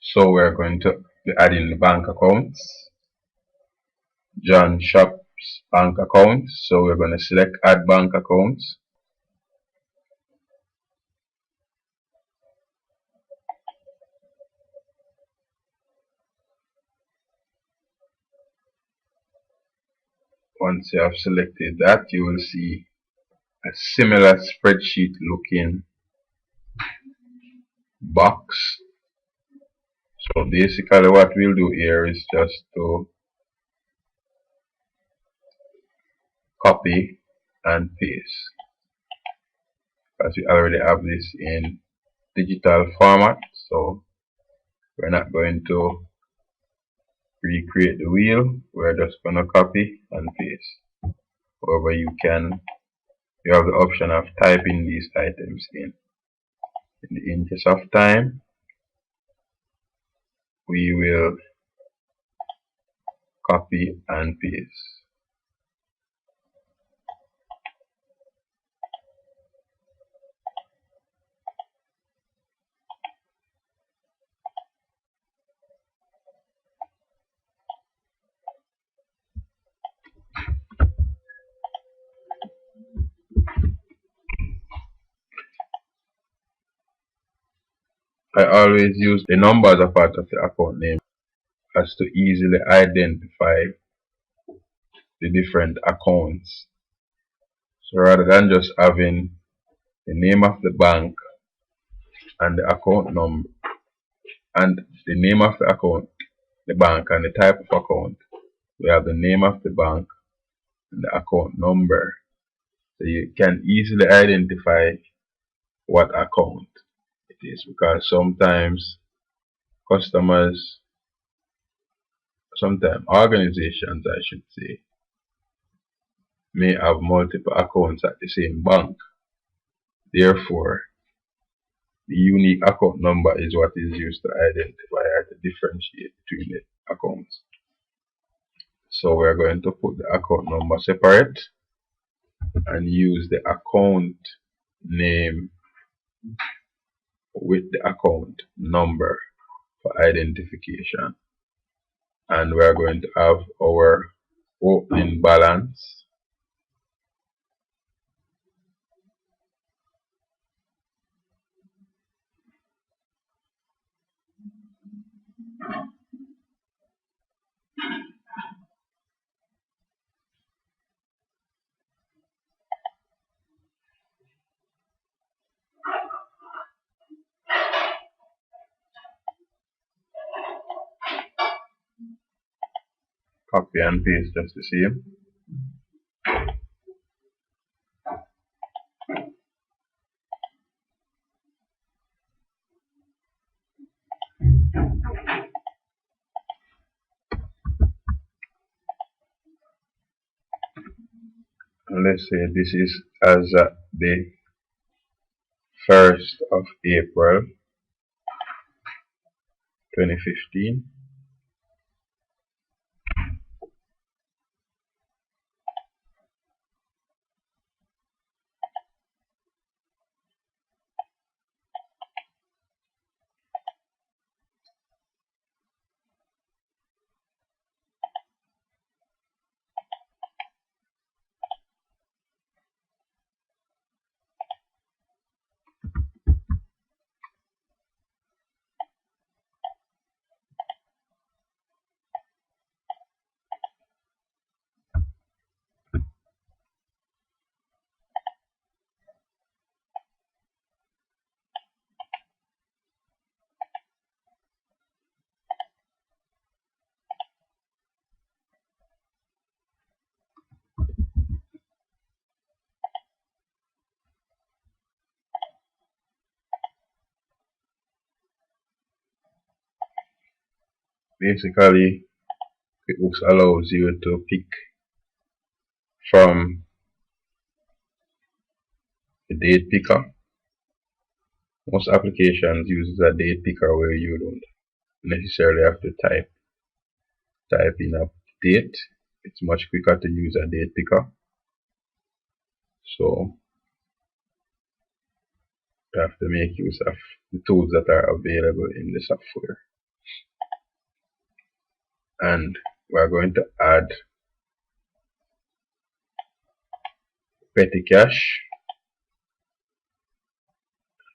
So we're going to be adding the bank accounts. John Shop's bank account. So we're going to select add bank accounts. Once you have selected that, you will see a similar spreadsheet looking box. So basically what we'll do here is just to copy and paste, because we already have this in digital format, so we're not going to recreate the wheel. We're just going to copy and paste. However, you have the option of typing these items in. In the interest of time, we will copy and paste. I always use the number as a part of the account name as to easily identify the different accounts. So rather than just having the name of the bank and the account number and the name of the account, the bank and the type of account, we have the name of the bank and the account number. So you can easily identify what account it is, because sometimes organizations, I should say, may have multiple accounts at the same bank. Therefore, the unique account number is what is used to identify or to differentiate between the accounts. So we're going to put the account number separate and use the account name with the account number for identification. And we're going to have our opening balance, copy and paste just the same. And let's say this is as the 1st of April 2015. Basically, QuickBooks allows you to pick from the date picker. Most applications use a date picker where you don't necessarily have to type in a date. It's much quicker to use a date picker. So you have to make use of the tools that are available in the software. and we're going to add petty cash.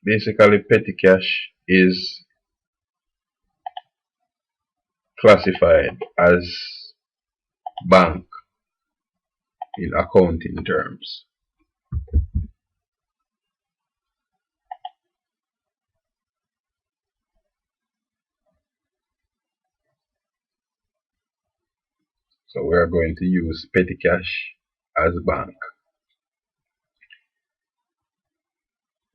Basically, petty cash is classified as bank in accounting terms. So we are going to use petty cash as bank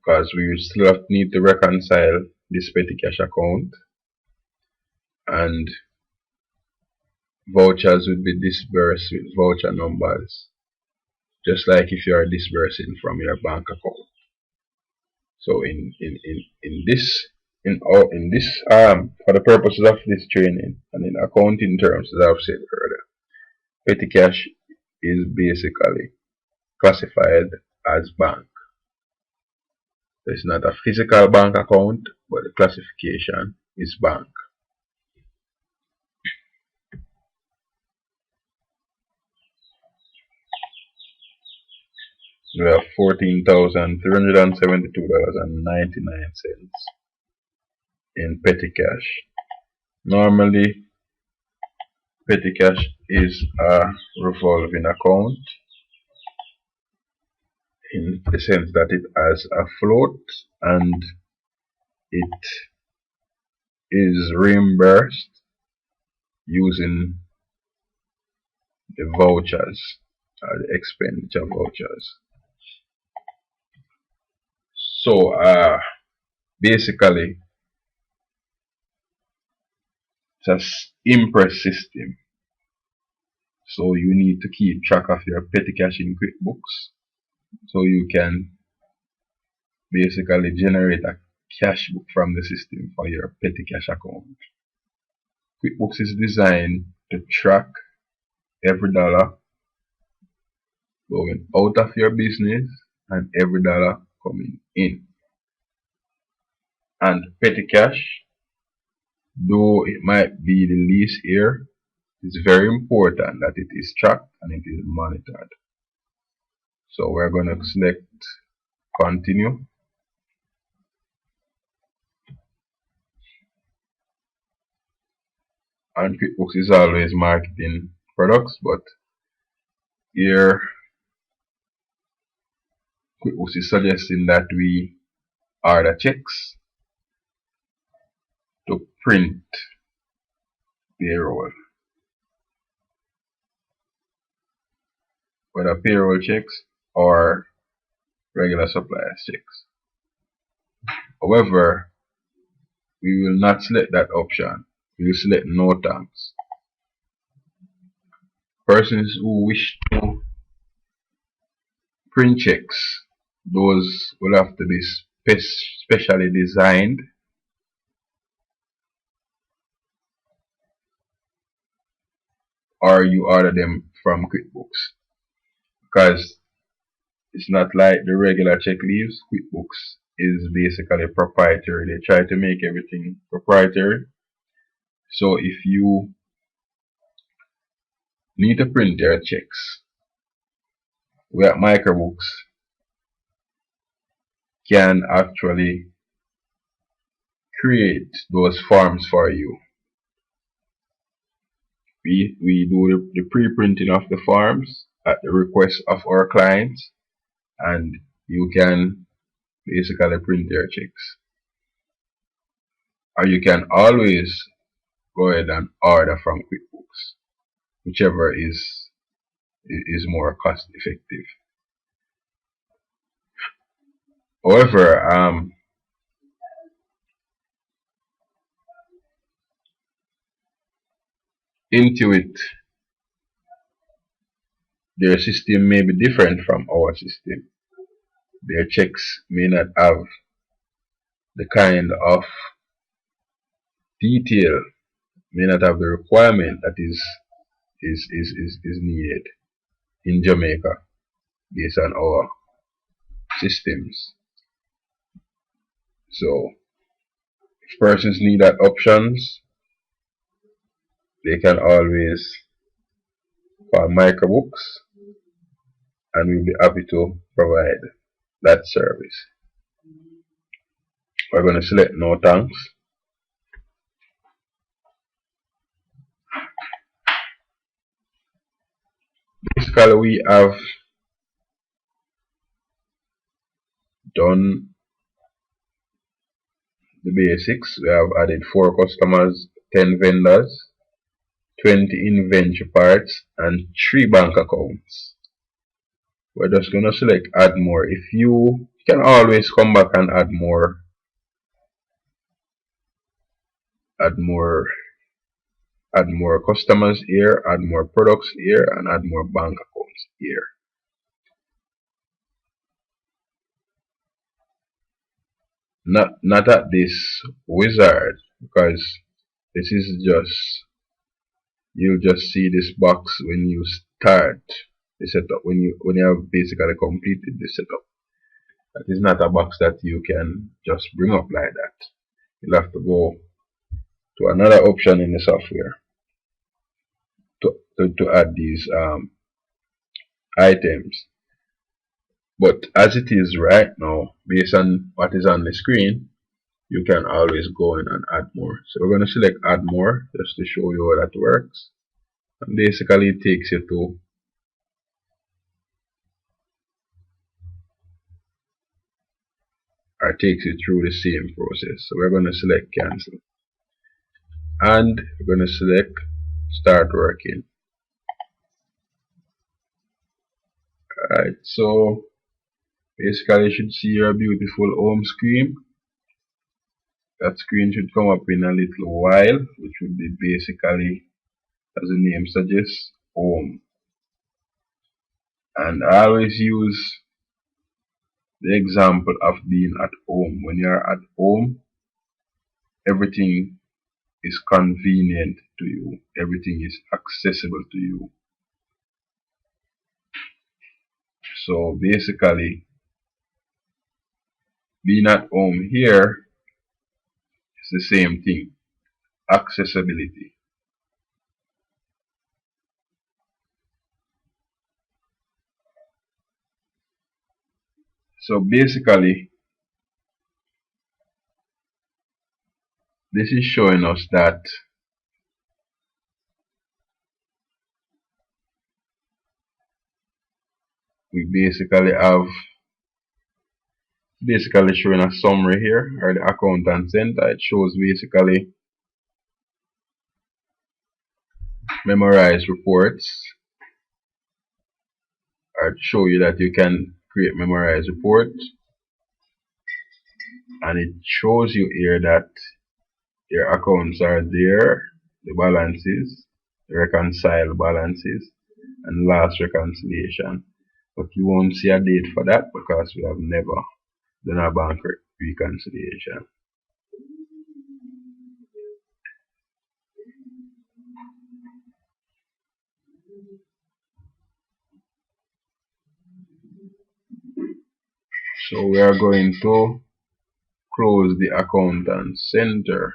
because we still need to reconcile this petty cash account, and vouchers would be disbursed with voucher numbers, just like if you are disbursing from your bank account. So in this for the purposes of this training and in accounting terms, as I've said earlier, petty cash is basically classified as bank. It's not a physical bank account, but the classification is bank. We have $14,372.99 in petty cash. Normally, petty cash is a revolving account in the sense that it has a float and it is reimbursed using the vouchers or the expenditure vouchers. So basically it's an impress system. So you need to keep track of your petty cash in QuickBooks so you can basically generate a cash book from the system for your petty cash account. QuickBooks is designed to track every dollar going out of your business and every dollar coming in. And petty cash, though it might be the least here, it's very important that it is tracked and it is monitored. So we're going to select continue. And QuickBooks is always marketing products, but here QuickBooks is suggesting that we order checks to print payroll. Whether payroll checks or regular suppliers checks. However, we will not select that option. We will select no thanks. Persons who wish to print checks, those will have to be specially designed or you order them from QuickBooks, because it's not like the regular check leaves. QuickBooks is basically proprietary. They try to make everything proprietary. So if you need to print your checks, we at MicroBooks can actually create those forms for you. We do the pre-printing of the forms at the request of our clients, and you can basically print their checks. Or you can always go ahead and order from QuickBooks, whichever is more cost effective. However, Intuit, their system may be different from our system. Their checks may not have the kind of detail, may not have the requirement that is needed in Jamaica based on our systems. So if persons need that options, they can always call MicroBooks, and we'll be happy to provide that service. We're going to select no thanks. Basically, we have done the basics. We have added 4 customers, 10 vendors, 20 inventory parts, and 3 bank accounts. We're just going to select add more. If you can always come back and add more, add more add more customers here, add more products here, and add more bank accounts here. Not at this wizard, because this is just, you'll just see this box when you start the setup, when you have basically completed the setup. That is not a box that you can just bring up like that. You'll have to go to another option in the software to add these items. But as it is right now, based on what is on the screen, you can always go in and add more. So we're going to select add more just to show you how that works. And basically it takes you to through the same process. So we're going to select cancel, and we're going to select start working. Alright, so basically you should see your beautiful home screen. That screen should come up in a little while, which would be basically, as the name suggests, home. And I always use the example of being at home. When you're at home, everything is convenient to you, everything is accessible to you. So basically, being at home here is the same thing, accessibility. So basically, this is showing us that we basically showing a summary here, or the accountant center. It shows basically memorized reports, or to show you that you can create memorized reports, and it shows you here that your accounts are there, the balances, the reconciled balances, and last reconciliation. But you won't see a date for that because we have never done a bank reconciliation. So we are going to close the accountant center.